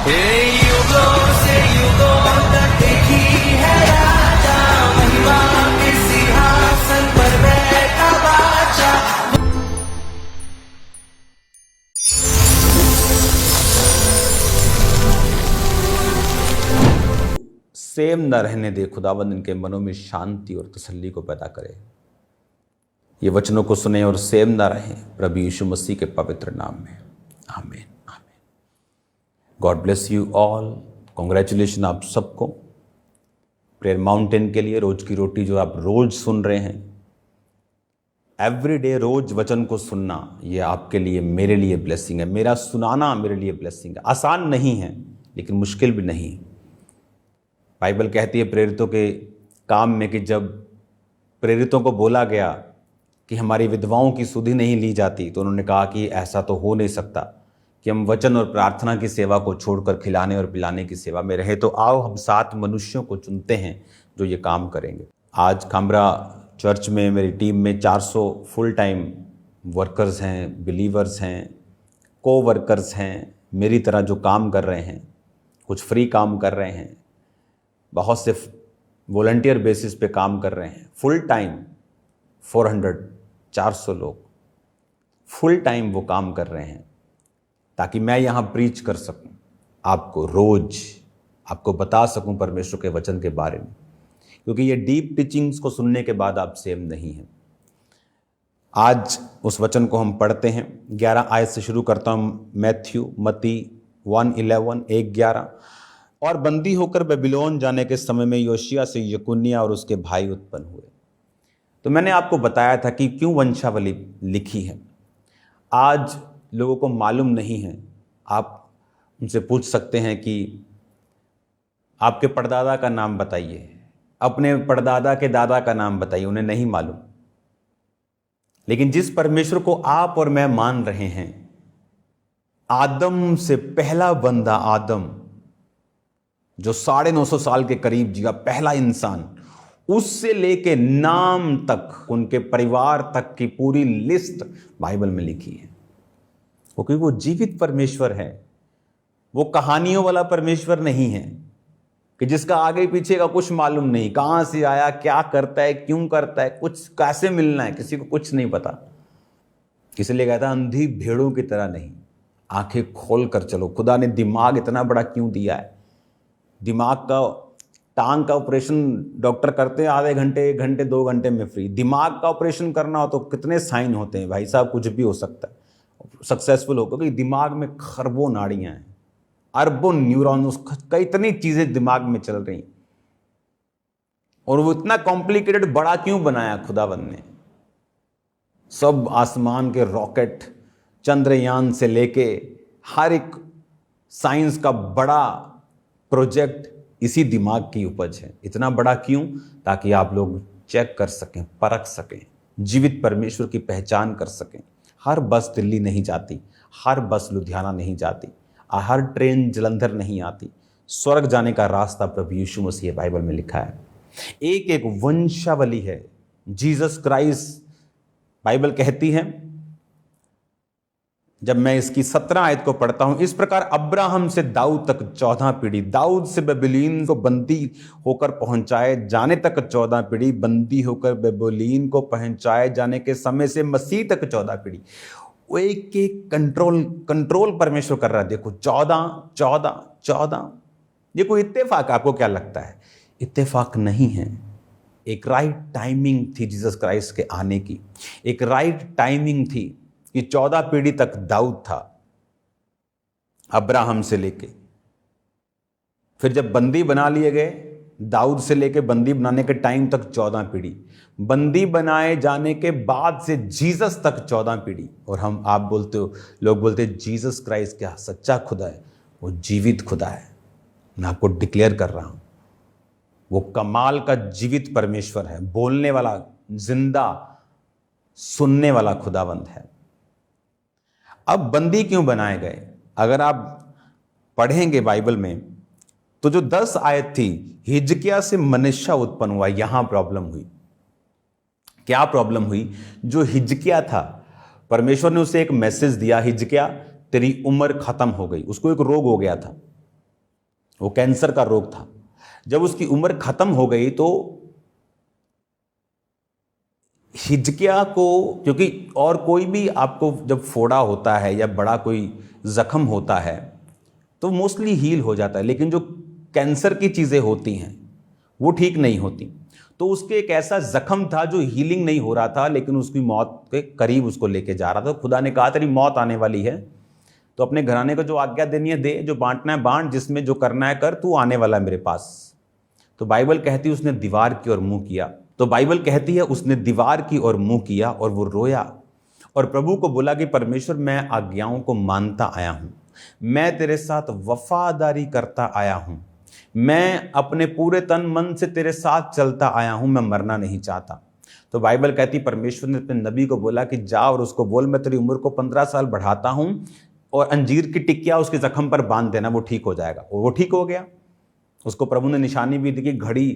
युगों से युगों तक एक ही है राजा, महिमा के सिंहासन पर बैठा बादशाह। सेम न रहने दे खुदावंद, इनके मनों में शांति और तसल्ली को पैदा करे। ये वचनों को सुने और सेम न रहें, प्रभु यीशु मसीह के पवित्र नाम में, आमीन आमीन। God bless you all. Congratulation आप सबको प्रेयर माउंटेन के लिए। रोज की रोटी जो आप रोज सुन रहे हैं, एवरी डे रोज वचन को सुनना, ये आपके लिए मेरे लिए ब्लेसिंग है। मेरा सुनाना मेरे लिए ब्लेसिंग है। आसान नहीं है लेकिन मुश्किल भी नहीं। बाइबल कहती है प्रेरितों के काम में कि जब प्रेरितों को बोला गया कि हमारी विधवाओं की सुधि नहीं ली जाती, तो उन्होंने कहा कि ऐसा तो हो नहीं सकता कि हम वचन और प्रार्थना की सेवा को छोड़कर खिलाने और पिलाने की सेवा में रहे। तो आओ हम 7 मनुष्यों को चुनते हैं जो ये काम करेंगे। आज कामरा चर्च में मेरी टीम में 400 फुल टाइम वर्कर्स हैं, बिलीवर्स हैं, को वर्कर्स हैं, मेरी तरह जो काम कर रहे हैं, कुछ फ्री काम कर रहे हैं, बहुत से वॉलंटियर बेसिस पे काम कर रहे हैं। फुल टाइम 400 लोग फुल टाइम वो काम कर रहे हैं ताकि मैं यहाँ प्रीच कर सकूं, आपको रोज आपको बता सकूं परमेश्वर के वचन के बारे में, क्योंकि ये डीप टीचिंग्स को सुनने के बाद आप सेम नहीं हैं। आज उस वचन को हम पढ़ते हैं। 11 आयत से शुरू करता हूँ। मत्ती 1:11। और बंदी होकर बेबीलोन जाने के समय में योशिया से यकुन्याह और उसके भाई उत्पन्न हुए। तो मैंने आपको बताया था कि क्यों वंशावली लिखी है। आज लोगों को मालूम नहीं है। आप उनसे पूछ सकते हैं कि आपके परदादा का नाम बताइए, अपने परदादा के दादा का नाम बताइए, उन्हें नहीं मालूम। लेकिन जिस परमेश्वर को आप और मैं मान रहे हैं, आदम से पहला बंदा आदम जो 950 साल के करीब जिया, पहला इंसान, उससे लेके नाम तक, उनके परिवार तक की पूरी लिस्ट बाइबल में लिखी है। क्योंकि वो जीवित परमेश्वर है। वो कहानियों वाला परमेश्वर नहीं है कि जिसका आगे पीछे का कुछ मालूम नहीं, कहां से आया, क्या करता है, क्यों करता है, कुछ कैसे मिलना है, किसी को कुछ नहीं पता। इसलिए कहता अंधी भेड़ों की तरह नहीं, आंखें खोल कर चलो। खुदा ने दिमाग इतना बड़ा क्यों दिया है? दिमाग का, टांग का ऑपरेशन डॉक्टर करते हैं आधे घंटे, 1 घंटे, 2 घंटे में फ्री। दिमाग का ऑपरेशन करना हो तो कितने साइन होते हैं भाई साहब, कुछ भी हो सकता है सक्सेसफुल हो, क्योंकि दिमाग में खरबों नाड़ियां हैं, अरबों न्यूरॉन्स, कई इतनी चीजें दिमाग में चल रही। और वो इतना कॉम्प्लिकेटेड बड़ा क्यों बनाया खुदावंद ने? सब आसमान के रॉकेट, चंद्रयान से लेके हर एक साइंस का बड़ा प्रोजेक्ट इसी दिमाग की उपज है। इतना बड़ा क्यों? ताकि आप लोग चेक कर सकें, परख सकें, जीवित परमेश्वर की पहचान कर सकें। हर बस दिल्ली नहीं जाती, हर बस लुधियाना नहीं जाती, हर ट्रेन जलंधर नहीं आती। स्वर्ग जाने का रास्ता प्रभु यीशु मसीह बाइबल में लिखा है। एक एक वंशावली है। जीसस क्राइस्ट, बाइबल कहती है, जब मैं इसकी 17 आयत को पढ़ता हूं, इस प्रकार अब्राहम से दाऊद तक 14 पीढ़ी, दाऊद से बेबीलोन को बंदी होकर पहुंचाए जाने तक 14 पीढ़ी, बंदी होकर बेबीलोन को पहुंचाए जाने के समय से मसीह तक 14 पीढ़ी। वो एक एक कंट्रोल परमेश्वर कर रहा है। देखो 14। ये कोई इत्तेफाक? आपको क्या लगता है? इत्तेफाक नहीं है। एक राइट टाइमिंग थी जीसस क्राइस्ट के आने की। एक राइट टाइमिंग थी कि 14 पीढ़ी तक दाऊद था, अब्राहम से लेके। फिर जब बंदी बना लिए गए, दाऊद से लेके बंदी बनाने के टाइम तक 14 पीढ़ी, बंदी बनाए जाने के बाद से जीसस तक 14 पीढ़ी। और आप बोलते हो, लोग बोलते हैं जीसस क्राइस्ट क्या सच्चा खुदा है? वो जीवित खुदा है। मैं आपको डिक्लेयर कर रहा हूं, वो कमाल का जीवित परमेश्वर है, बोलने वाला, जिंदा, सुनने वाला खुदावंद है। अब बंदी क्यों बनाए गए? अगर आप पढ़ेंगे बाइबल में तो जो 10 आयत थी, हिजकिय्याह से मनश्शा उत्पन्न हुआ। यहां प्रॉब्लम हुई। क्या प्रॉब्लम हुई? जो हिजकिय्याह था, परमेश्वर ने उसे एक मैसेज दिया, हिजकिय्याह तेरी उम्र खत्म हो गई। उसको एक रोग हो गया था, वो कैंसर का रोग था। जब उसकी उम्र खत्म हो गई तो हिजकिया को, क्योंकि और कोई भी आपको जब फोड़ा होता है या बड़ा कोई जख्म होता है तो मोस्टली हील हो जाता है, लेकिन जो कैंसर की चीज़ें होती हैं वो ठीक नहीं होती। तो उसके एक ऐसा जख्म था जो हीलिंग नहीं हो रहा था, लेकिन उसकी मौत के करीब उसको लेके जा रहा था। खुदा ने कहा तेरी मौत आने वाली है, तो अपने घराने को जो आज्ञा देनी है दे, जो बांटना है बांट, जिसमें जो करना है कर, तू आने वाला है मेरे पास। तो बाइबल कहती है उसने दीवार की ओर मुंह किया। तो बाइबल कहती है उसने दीवार की ओर मुंह किया और वो रोया और प्रभु को बोला कि परमेश्वर, मैं आज्ञाओं को मानता आया हूं, मैं तेरे साथ वफादारी करता आया हूं, मैं अपने पूरे तन मन से तेरे साथ चलता आया हूं, मैं मरना नहीं चाहता। तो बाइबल कहती परमेश्वर ने अपने नबी को बोला कि जा और उसको बोल मैं तेरी उम्र को 15 साल बढ़ाता हूं और अंजीर की टिक्किया उसके जख्म पर बांध देना, वो ठीक हो जाएगा। और वो ठीक हो गया। उसको प्रभु ने निशानी भी दी कि घड़ी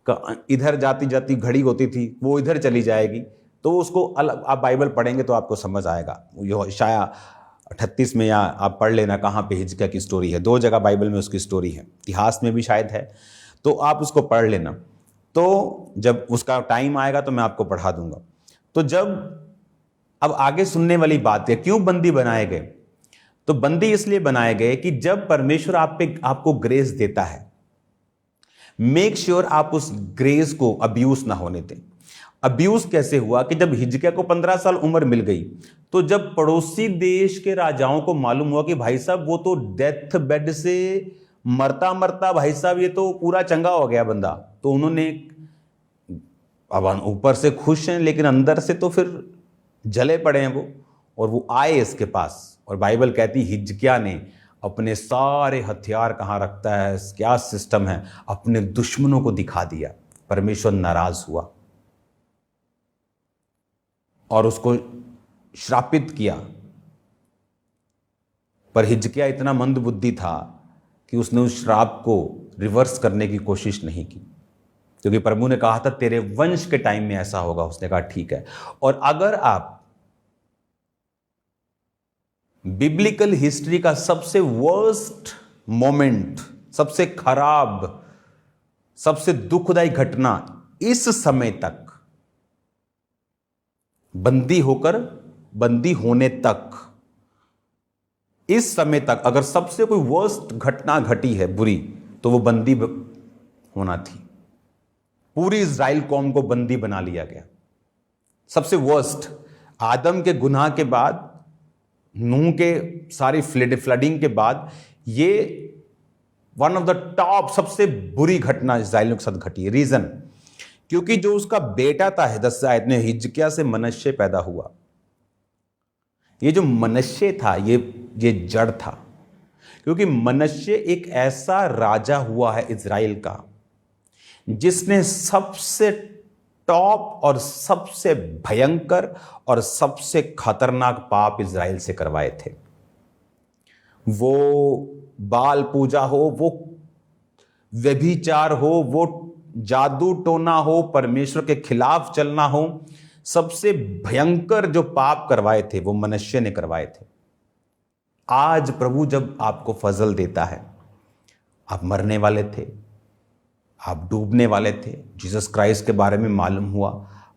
का इधर जाती जाती घड़ी होती थी, वो इधर चली जाएगी। तो उसको अलग आप बाइबल पढ़ेंगे तो आपको समझ आएगा। यो यशायाह 38 में, या आप पढ़ लेना कहाँ पे हिजकिय्याह की स्टोरी है, 2 जगह बाइबल में उसकी स्टोरी है, इतिहास में भी शायद है, तो आप उसको पढ़ लेना। तो जब उसका टाइम आएगा तो मैं आपको पढ़ा दूंगा। तो जब अब आगे सुनने वाली बात है, क्यों बंदी बनाए गए? तो बंदी इसलिए बनाए गए कि जब परमेश्वर आपको ग्रेस देता है, मेक श्योर आप उस ग्रेस को अब्यूज ना होने दें। अब्यूज कैसे हुआ कि जब हिजकिय्याह को 15 साल उम्र मिल गई, तो जब पड़ोसी देश के राजाओं को मालूम हुआ कि भाई साहब वो तो डेथ बेड से मरता मरता भाई साहब ये तो पूरा चंगा हो गया बंदा, तो उन्होंने, अब ऊपर से खुश हैं लेकिन अंदर से तो फिर जले पड़े हैं वो, और वो आए इसके पास। और बाइबल कहती हिजकिय्याह ने अपने सारे हथियार कहाँ रखता है, क्या सिस्टम है, अपने दुश्मनों को दिखा दिया। परमेश्वर नाराज हुआ और उसको श्रापित किया। पर हिजकिय्याह इतना मंदबुद्धि था कि उसने उस श्राप को रिवर्स करने की कोशिश नहीं की, क्योंकि प्रभु ने कहा था तेरे वंश के टाइम में ऐसा होगा। उसने कहा ठीक है। और अगर आप बिब्लिकल हिस्ट्री का सबसे वर्स्ट मोमेंट, सबसे खराब, सबसे दुखदायी घटना इस समय तक, बंदी होने तक, इस समय तक अगर सबसे कोई वर्स्ट घटना घटी है बुरी, तो वो बंदी होना थी। पूरी इज़राइल कौम को बंदी बना लिया गया। सबसे वर्स्ट, आदम के गुनाह के बाद, नूह के सारी फ्लडिंग के बाद, ये वन ऑफ द टॉप सबसे बुरी घटना इज़राइलियों के साथ घटी है। रीजन, क्योंकि जो उसका बेटा था 10 आयत में, हिजकिय्याह से मनश्शे पैदा हुआ। ये जो मनश्शे था ये जड़ था, क्योंकि मनश्शे एक ऐसा राजा हुआ है इज़राइल का जिसने सबसे टॉप और सबसे भयंकर और सबसे खतरनाक पाप इज़राइल से करवाए थे। वो बाल पूजा हो, वो व्यभिचार हो, वो जादू टोना हो, परमेश्वर के खिलाफ चलना हो, सबसे भयंकर जो पाप करवाए थे वो मनश्शे ने करवाए थे। आज प्रभु जब आपको फजल देता है, आप मरने वाले थे, आप डूबने वाले थे, जीसस क्राइस्ट के बारे में मालूम हुआ,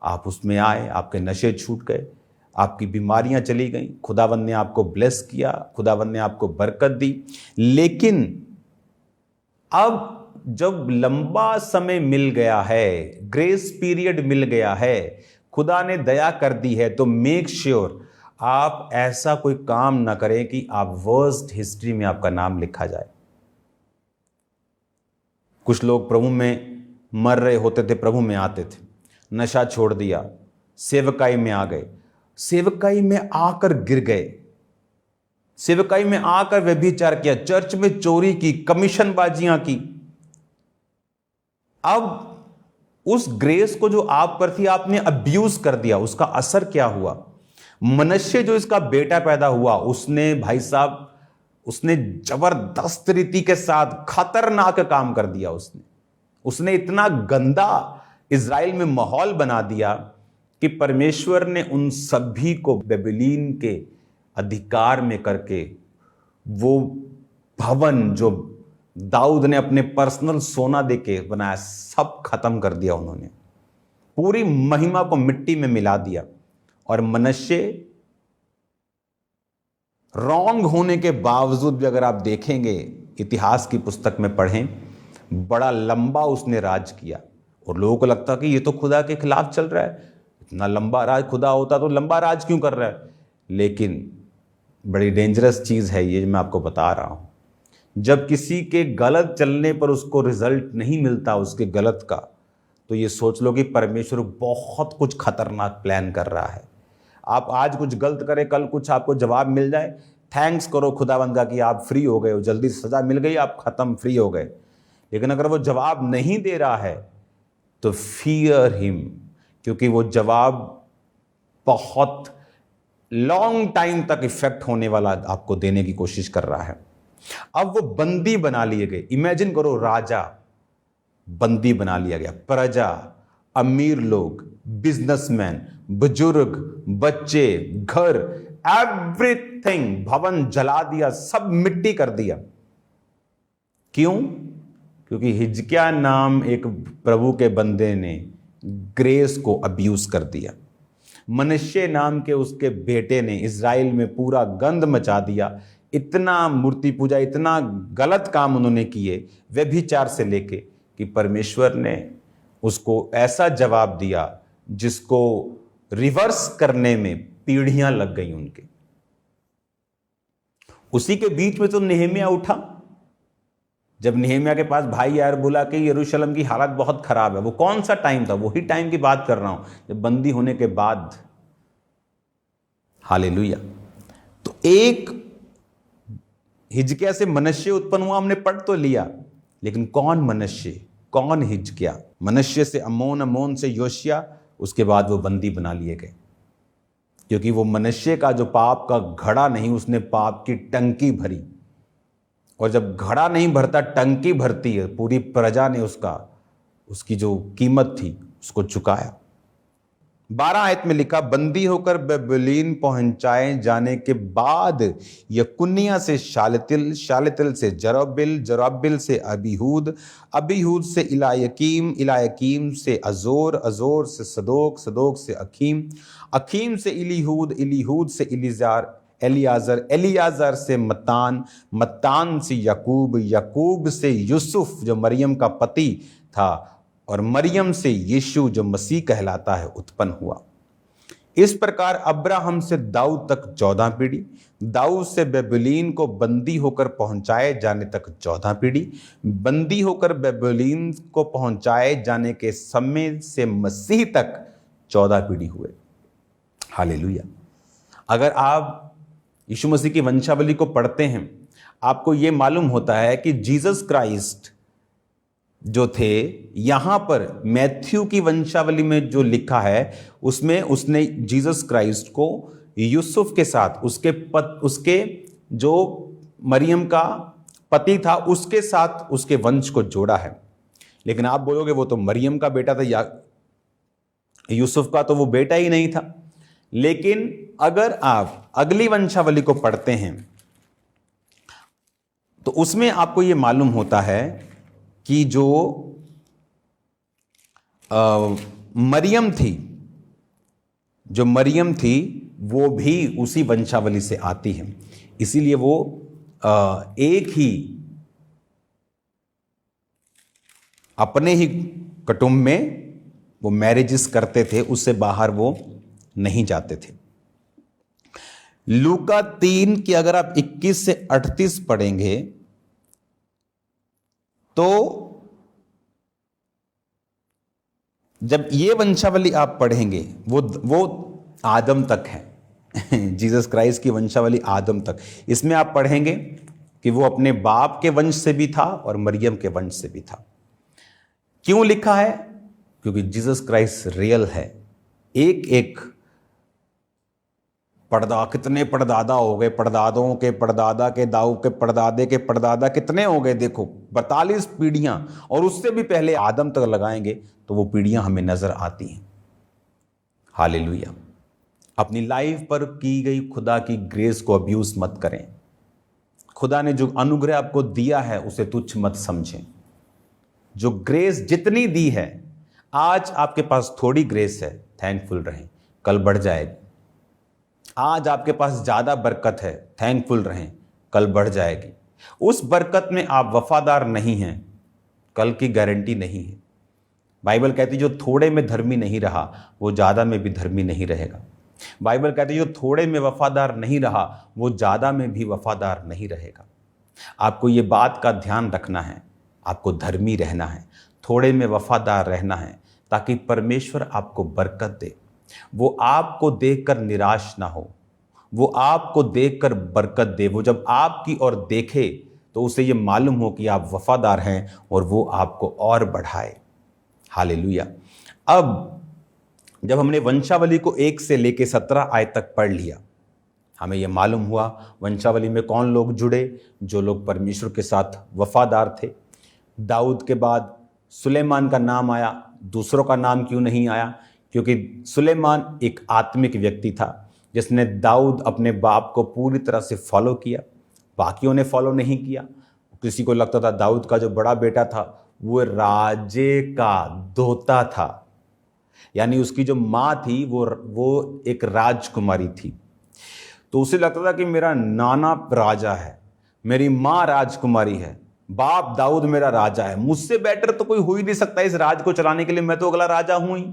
आप उसमें आए, आपके नशे छूट गए, आपकी बीमारियां चली गई, खुदावंद ने आपको ब्लेस किया, खुदावंद ने आपको बरकत दी। लेकिन अब जब लंबा समय मिल गया है, ग्रेस पीरियड मिल गया है, खुदा ने दया कर दी है, तो मेक श्योर आप ऐसा कोई काम ना करें कि आप वर्स्ट हिस्ट्री में आपका नाम लिखा जाए। कुछ लोग प्रभु में मर रहे होते थे, प्रभु में आते थे, नशा छोड़ दिया, सेवकाई में आ गए, सेवकाई में आकर गिर गए, सेवकाई में आकर व्यभिचार किया, चर्च में चोरी की, कमीशनबाजियां की। अब उस ग्रेस को जो आप पर थी आपने अब्यूज कर दिया। उसका असर क्या हुआ? मनश्शे जो इसका बेटा पैदा हुआ, उसने भाई साहब, उसने जबरदस्त रीति के साथ खतरनाक काम कर दिया। उसने इतना गंदा इज़राइल में माहौल बना दिया कि परमेश्वर ने उन सभी को बेबीलोन के अधिकार में करके वो भवन जो दाऊद ने अपने पर्सनल सोना देके बनाया, सब खत्म कर दिया उन्होंने, पूरी महिमा को मिट्टी में मिला दिया। और मनश्शे रॉन्ग होने के बावजूद भी अगर आप देखेंगे, इतिहास की पुस्तक में पढ़ें, बड़ा लंबा उसने राज किया। और लोगों को लगता कि ये तो खुदा के खिलाफ चल रहा है, इतना लंबा राज, खुदा होता तो लंबा राज क्यों कर रहा है। लेकिन बड़ी डेंजरस चीज है ये, मैं आपको बता रहा हूं। जब किसी के गलत चलने पर उसको रिजल्ट नहीं मिलता उसके गलत का, तो ये सोच लो कि परमेश्वर बहुत कुछ खतरनाक प्लान कर रहा है। आप आज कुछ गलत करें, कल कुछ आपको जवाब मिल जाए, थैंक्स करो खुदावंद का कि आप फ्री हो गए हो, जल्दी सजा मिल गई, आप खत्म, फ्री हो गए। लेकिन अगर वो जवाब नहीं दे रहा है तो फियर हिम, क्योंकि वो जवाब बहुत लॉन्ग टाइम तक इफेक्ट होने वाला आपको देने की कोशिश कर रहा है। अब वो बंदी बना लिए गए। इमेजिन करो, राजा बंदी बना लिया गया, प्रजा, अमीर लोग, बिजनेसमैन, बुजुर्ग, बच्चे, घर, एवरीथिंग, भवन जला दिया, सब मिट्टी कर दिया। क्यों? क्योंकि हिजकिय्याह नाम एक प्रभु के बंदे ने ग्रेस को अब्यूज कर दिया। मनश्शे नाम के उसके बेटे ने इज़राइल में पूरा गंद मचा दिया। इतना मूर्ति पूजा, इतना गलत काम उन्होंने किए, व्यभिचार से लेके, कि परमेश्वर ने उसको ऐसा जवाब दिया जिसको रिवर्स करने में पीढ़ियां लग गई उनके। उसी के बीच में तो नेहमिया उठा। जब नेहमिया के पास भाई यार बोला कि यरूशलेम की हालत बहुत खराब है, वो कौन सा टाइम था? वही टाइम की बात कर रहा हूं, जब बंदी होने के बाद। हालेलुया। तो एक हिजकिय्याह से मनश्शे उत्पन्न हुआ, हमने पढ़ तो लिया, लेकिन कौन मनश्शे, कौन हिजकिय्याह? मनश्शे से अमोन, अमोन से योशिया, उसके बाद वो बंदी बना लिए गए। क्योंकि वो मनश्शे का जो पाप का घड़ा नहीं, उसने पाप की टंकी भरी। और जब घड़ा नहीं भरता, टंकी भरती है, पूरी प्रजा ने उसकी जो कीमत थी उसको चुकाया। 12 आयत में लिखा, बंदी होकर बेबीलोन पहुंचाए जाने के बाद यकुन्याह से शालेतिल, शालेतिल से जरुब्बाबेल, जरुब्बाबेल से अबीहूद, अबीहूद से इलायकीम, इलायकीम से अजोर, अजोर से सदोक, सदोक से अखीम, अखीम से इलीहूद, इलीहूद से इलीजार, एलियाजर, एलियाजर से मत्तान, मत्तान से याकूब, याकूब से यूसुफ जो मरियम का पति था, और मरियम से यीशु जो मसीह कहलाता है उत्पन्न हुआ। इस प्रकार अब्राहम से दाऊद तक 14 पीढ़ी, दाऊद से बेबीलोन को बंदी होकर पहुंचाए जाने तक 14 पीढ़ी, बंदी होकर बेबीलोन को पहुंचाए जाने के समय से मसीह तक 14 पीढ़ी हुए। हालेलुया। अगर आप यीशु मसीह की वंशावली को पढ़ते हैं, आपको यह मालूम होता है कि जीसस क्राइस्ट जो थे, यहां पर मैथ्यू की वंशावली में जो लिखा है, उसमें उसने जीसस क्राइस्ट को यूसुफ के साथ, उसके जो मरियम का पति था उसके साथ उसके वंश को जोड़ा है। लेकिन आप बोलोगे वो तो मरियम का बेटा था, या यूसुफ का तो वो बेटा ही नहीं था। लेकिन अगर आप अगली वंशावली को पढ़ते हैं तो उसमें आपको यह मालूम होता है कि जो मरियम थी वो भी उसी वंशावली से आती है। इसीलिए वो एक ही अपने ही कुटुंब में वो मैरिजेस करते थे, उससे बाहर वो नहीं जाते थे। लूका 3 की अगर आप 21 से 38 पढ़ेंगे तो जब ये वंशावली आप पढ़ेंगे, वो आदम तक है। जीसस क्राइस्ट की वंशावली आदम तक। इसमें आप पढ़ेंगे कि वो अपने बाप के वंश से भी था और मरियम के वंश से भी था। क्यों लिखा है? क्योंकि जीसस क्राइस्ट रियल है। एक एक कितने परदादा हो गए, परदादों के परदादा के दाऊ के परदादे के परदादा, कितने हो गए देखो, 42 पीढ़ियां। और उससे भी पहले आदम तक लगाएंगे तो वो पीढ़ियां हमें नजर आती हैं। हालेलुया। अपनी लाइफ पर की गई खुदा की ग्रेस को अब्यूज मत करें। खुदा ने जो अनुग्रह आपको दिया है उसे तुच्छ मत समझें। जो ग्रेस जितनी दी है, आज आपके पास थोड़ी ग्रेस है, थैंकफुल रहें, कल बढ़ जाएगी। आज आपके पास ज़्यादा बरकत है, थैंकफुल रहें, कल बढ़ जाएगी। उस बरकत में आप वफादार नहीं हैं, कल की गारंटी नहीं है। बाइबल कहती है जो थोड़े में धर्मी नहीं रहा वो ज़्यादा में भी धर्मी नहीं रहेगा। बाइबल कहती है जो थोड़े में वफादार नहीं रहा वो ज़्यादा में भी वफादार नहीं रहेगा। आपको ये बात का ध्यान रखना है, आपको धर्मी रहना है, थोड़े में वफादार रहना है, ताकि परमेश्वर आपको बरकत दे। वो आपको देखकर निराश ना हो, वो आपको देखकर बरकत दे। वो जब आपकी ओर देखे तो उसे ये मालूम हो कि आप वफादार हैं और वो आपको और बढ़ाए। हालेलुया। अब जब हमने वंशावली को 1 से लेके 17 आयत तक पढ़ लिया, हमें यह मालूम हुआ वंशावली में कौन लोग जुड़े, जो लोग परमेश्वर के साथ वफादार थे। दाऊद के बाद सुलेमान का नाम आया, दूसरों का नाम क्यों नहीं आया? क्योंकि सुलेमान एक आत्मिक व्यक्ति था जिसने दाऊद अपने बाप को पूरी तरह से फॉलो किया, बाकियों ने फॉलो नहीं किया। किसी को लगता था दाऊद का जो बड़ा बेटा था वो राजे का दोता था, यानी उसकी जो माँ थी वो एक राजकुमारी थी। तो उसे लगता था कि मेरा नाना राजा है, मेरी माँ राजकुमारी है, बाप दाऊद मेरा राजा है, मुझसे बेटर तो कोई हो ही नहीं सकता इस राज को चलाने के लिए, मैं तो अगला राजा हूं ही।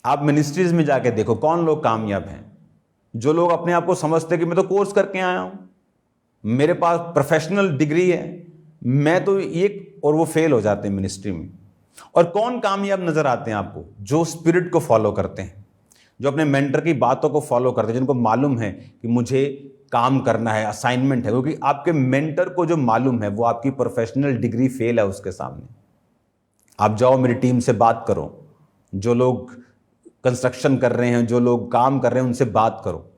आप मिनिस्ट्रीज में जाके देखो कौन लोग कामयाब हैं। जो लोग अपने आप को समझते कि मैं तो कोर्स करके आया हूं, मेरे पास प्रोफेशनल डिग्री है, मैं तो ये, और वो फेल हो जाते हैं मिनिस्ट्री में। और कौन कामयाब नजर आते हैं आपको? जो स्पिरिट को फॉलो करते हैं, जो अपने मेंटर की बातों को फॉलो करते हैं, जिनको मालूम है कि मुझे काम करना है, असाइनमेंट है। क्योंकि आपके मेंटर को जो मालूम है वो आपकी प्रोफेशनल डिग्री फेल है उसके सामने। आप जाओ मेरी टीम से बात करो, जो लोग कंस्ट्रक्शन कर रहे हैं, जो लोग काम कर रहे हैं, उनसे बात करो।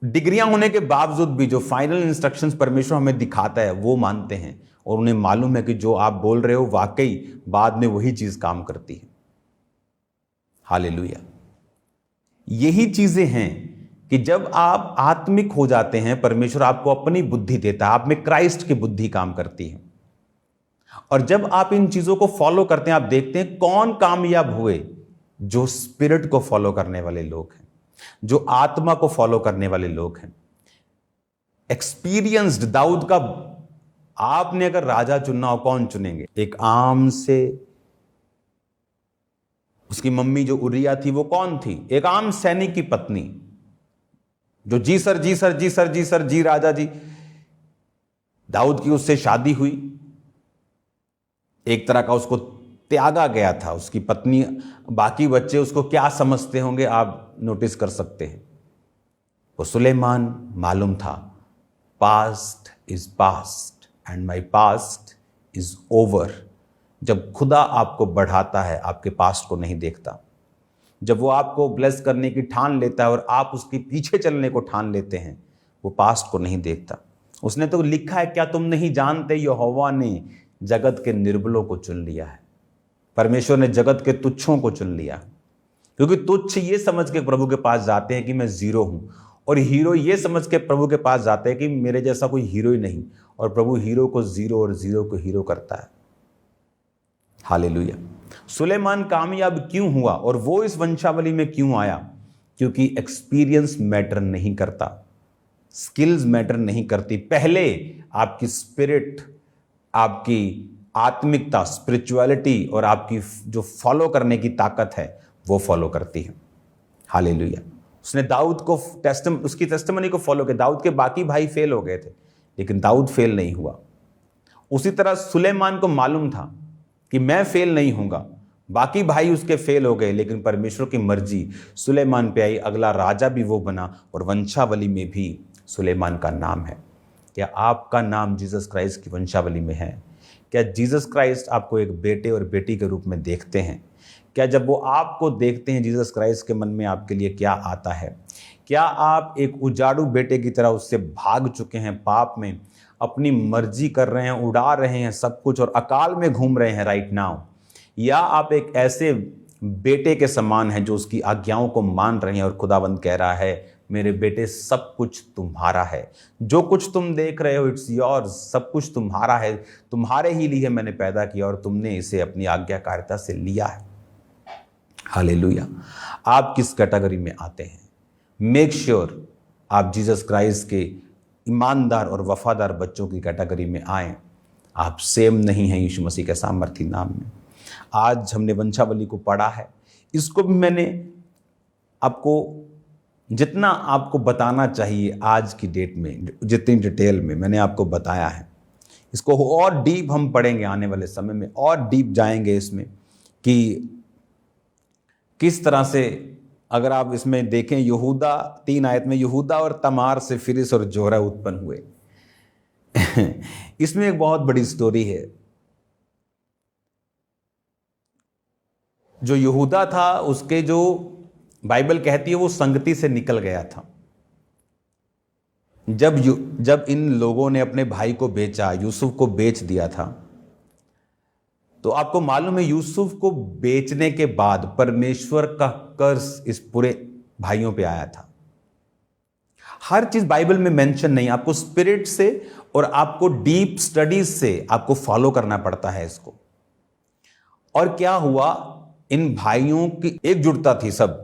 डिग्रियां होने के बावजूद भी जो फाइनल इंस्ट्रक्शंस परमेश्वर हमें दिखाता है वो मानते हैं, और उन्हें मालूम है कि जो आप बोल रहे हो वाकई बाद में वही चीज काम करती है। हालेलुया। यही चीजें हैं कि जब आप आत्मिक हो जाते हैं, परमेश्वर आपको अपनी बुद्धि देता है, आप में क्राइस्ट की बुद्धि काम करती है। और जब आप इन चीजों को फॉलो करते हैं, आप देखते हैं कौन कामयाब हुए। जो स्पिरिट को फॉलो करने वाले लोग हैं, जो आत्मा को फॉलो करने वाले लोग हैं। एक्सपीरियंस्ड दाऊद का आपने अगर राजा चुनना हो, कौन चुनेंगे? एक आम से, उसकी मम्मी जो उरिया थी वो कौन थी? एक आम सैनिक की पत्नी, जो जी सर जी सर जी सर जी सर जी राजा जी। दाऊद की उससे शादी हुई, एक तरह का उसको त्यागा गया था। उसकी पत्नी, बाकी बच्चे उसको क्या समझते होंगे आप नोटिस कर सकते हैं। वो सुलेमान मालूम था, past is past and my past is over. जब खुदा आपको बढ़ाता है, आपके पास्ट को नहीं देखता। जब वो आपको ब्लेस करने की ठान लेता है और आप उसके पीछे चलने को ठान लेते हैं, वो पास्ट को नहीं देखता। उसने तो लिखा है, क्या तुम नहीं जानते यहोवा ने जगत के निर्बलों को चुन लिया है। परमेश्वर ने जगत के तुच्छों को चुन लिया, क्योंकि तुच्छ ये समझ के प्रभु के पास जाते हैं कि मैं जीरो हूं, और हीरो ये समझ के प्रभु के पास जाते हैं कि मेरे जैसा कोई हीरो ही नहीं। और प्रभु हीरो को जीरो और जीरो को हीरो करता है। हालेलुया। सुलेमान कामयाब क्यों हुआ और वो इस वंशावली में क्यों आया? क्योंकि एक्सपीरियंस मैटर नहीं करता, स्किल्स मैटर नहीं करती। पहले आपकी स्पिरिट, आपकी आत्मिकता, स्पिरिचुअलिटी और आपकी जो फॉलो करने की ताकत है वो फॉलो करती है। हालेलुया। उसने दाऊद को उसकी टेस्टिमनी को फॉलो किया। दाऊद के बाकी भाई फेल हो गए थे, लेकिन दाऊद फेल नहीं हुआ। उसी तरह सुलेमान को मालूम था कि मैं फेल नहीं होऊंगा। बाकी भाई उसके फेल हो गए, लेकिन परमेश्वर की मर्जी सुलेमान पे आई, अगला राजा भी वो बना, और वंशावली में भी सुलेमान का नाम है। क्या आपका नाम जीसस क्राइस्ट की वंशावली में है? क्या जीसस क्राइस्ट आपको एक बेटे और बेटी के रूप में देखते हैं? क्या जब वो आपको देखते हैं, जीसस क्राइस्ट के मन में आपके लिए क्या आता है? क्या आप एक उजाड़ू बेटे की तरह उससे भाग चुके हैं, पाप में अपनी मर्जी कर रहे हैं, उड़ा रहे हैं सब कुछ और अकाल में घूम रहे हैं राइट नाउ? या आप एक ऐसे बेटे के समान हैं जो उसकी आज्ञाओं को मान रहे हैं और खुदावंद कह रहा है मेरे बेटे सब कुछ तुम्हारा है, जो कुछ तुम देख रहे हो इट्स योर्स, सब कुछ तुम्हारा है, तुम्हारे ही लिए मैंने पैदा किया और तुमने इसे अपनी आज्ञाकारिता से लिया है। हालेलुया। आप किस कैटेगरी में आते हैं? मेक श्योर आप जीसस क्राइस्ट के ईमानदार और वफादार बच्चों की कैटेगरी में आएँ। आप सेम नहीं हैं यीशु मसीह के सामर्थी नाम में। आज हमने वंशावली को पढ़ा है, इसको भी मैंने आपको जितना आपको बताना चाहिए आज की डेट में, जितनी डिटेल में मैंने आपको बताया है, इसको और डीप हम पढ़ेंगे आने वाले समय में, और डीप जाएंगे इसमें कि किस तरह से, अगर आप इसमें देखें यहूदा 3 आयत में, यहूदा और तमार से फिरिस और जोरा उत्पन्न हुए। इसमें एक बहुत बड़ी स्टोरी है। जो यहूदा था उसके जो बाइबल कहती है वो संगति से निकल गया था। जब इन लोगों ने अपने भाई को बेचा, यूसुफ को बेच दिया था, तो आपको मालूम है यूसुफ को बेचने के बाद परमेश्वर का कर्ज इस पूरे भाइयों पे आया था। हर चीज बाइबल में मेंशन नहीं, आपको स्पिरिट से और आपको डीप स्टडीज से आपको फॉलो करना पड़ता है इसको। और क्या हुआ, इन भाइयों की एकजुटता थी, सब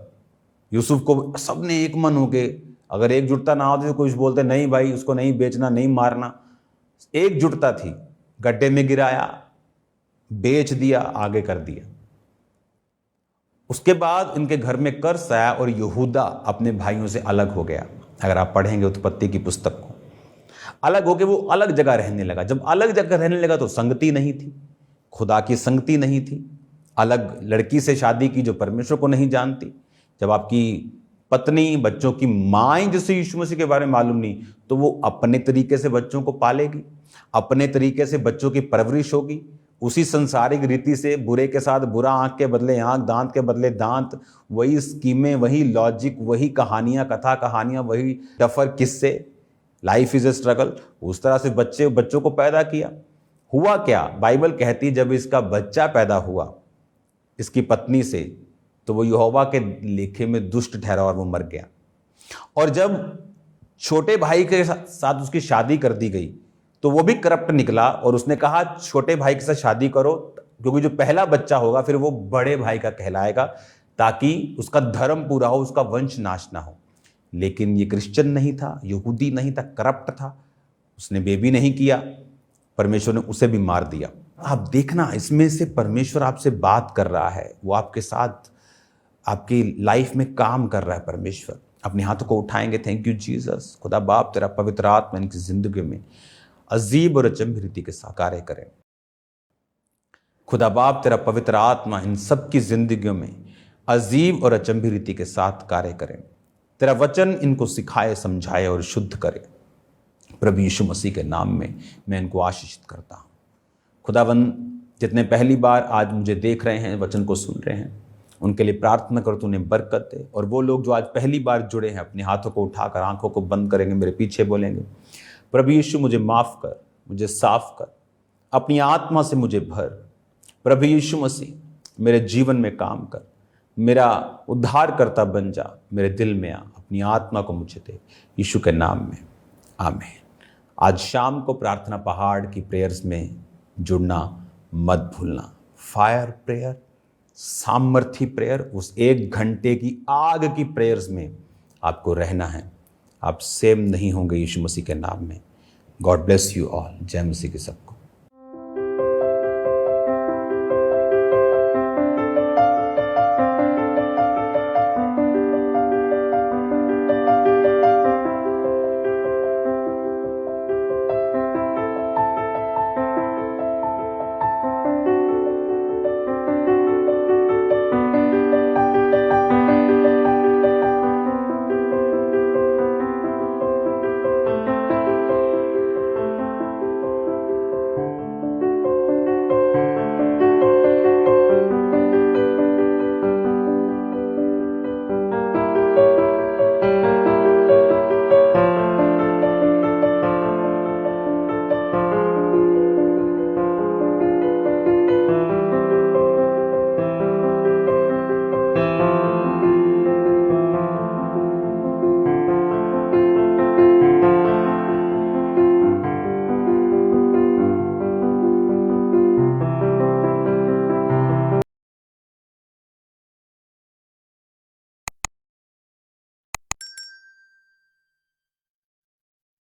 यूसुफ को सबने एक मन हो गए। अगर एकजुटता ना होती तो कुछ बोलते नहीं भाई उसको नहीं बेचना, नहीं मारना। एकजुटता थी, गड्ढे में गिराया, बेच दिया, आगे कर दिया। उसके बाद इनके घर में कर्ज आया और यहूदा अपने भाइयों से अलग हो गया। अगर आप पढ़ेंगे उत्पत्ति की पुस्तक को, अलग होकर वो अलग जगह रहने लगा। जब अलग जगह रहने लगा तो संगति नहीं थी, खुदा की संगति नहीं थी। अलग लड़की से शादी की जो परमेश्वर को नहीं जानती। जब आपकी पत्नी, बच्चों की माँ जिसे यीशु मसीह के बारे में मालूम नहीं, तो वो अपने तरीके से बच्चों को पालेगी, अपने तरीके से बच्चों की परवरिश होगी, उसी संसारिक रीति से, बुरे के साथ बुरा, आंख के बदले आंख, दांत के बदले दांत, वही स्कीमें, वही लॉजिक, वही कहानियां, कथा कहानियां, वही डफर किस्से। Life is a struggle. उस तरह से बच्चों को पैदा किया। हुआ क्या, बाइबल कहती जब इसका बच्चा पैदा हुआ इसकी पत्नी से, तो वो यहोवा के लेखे में दुष्ट ठहरा और वो मर गया। और जब छोटे भाई के साथ उसकी शादी कर दी गई तो वो भी करप्ट निकला और उसने कहा छोटे भाई के साथ शादी करो, क्योंकि जो पहला बच्चा होगा फिर वो बड़े भाई का कहलाएगा, ताकि उसका धर्म पूरा हो, उसका वंश नाश ना हो। लेकिन ये क्रिश्चियन नहीं था, यहूदी नहीं था, करप्ट था, उसने बेबी नहीं किया, परमेश्वर ने उसे भी मार दिया। आप देखना, इसमें से परमेश्वर आपसे बात कर रहा है, वो आपके साथ आपकी लाइफ में काम कर रहा है। परमेश्वर अपने हाथों को उठाएंगे, थैंक यू जीसस। खुदा बाप तेरा पवित्र आत्मा इनकी जिंदगी में अजीब और अचंभी रीति के साथ कार्य करें। खुदा बाप तेरा पवित्र आत्मा इन सब की जिंदगियों में अजीब और अचंभी रीति के साथ कार्य करें। तेरा वचन इनको सिखाए, समझाए और शुद्ध करे। प्रभु यीशु मसीह के नाम में मैं इनको आशीषित करता हूँ। खुदावन, जितने पहली बार आज मुझे देख रहे हैं, वचन को सुन रहे हैं, उनके लिए प्रार्थना कर तू उन्हें बरकत दे। और वो लोग जो आज पहली बार जुड़े हैं, अपने हाथों को उठाकर आंखों को बंद करेंगे, मेरे पीछे बोलेंगे, प्रभु यीशु मुझे माफ़ कर, मुझे साफ कर, अपनी आत्मा से मुझे भर। प्रभु यीशु मसीह मेरे जीवन में काम कर, मेरा उद्धारकर्ता बन जा, मेरे दिल में आ, अपनी आत्मा को मुझे दे, यीशु के नाम में, आमीन। आज शाम को प्रार्थना पहाड़ की प्रेयर्स में जुड़ना मत भूलना। फायर प्रेयर, सामर्थी प्रेयर, उस 1 घंटे की आग की प्रेयर्स में आपको रहना है। आप सेम नहीं होंगे यीशु मसीह के नाम में। God bless you all. जय मसीह के सबको।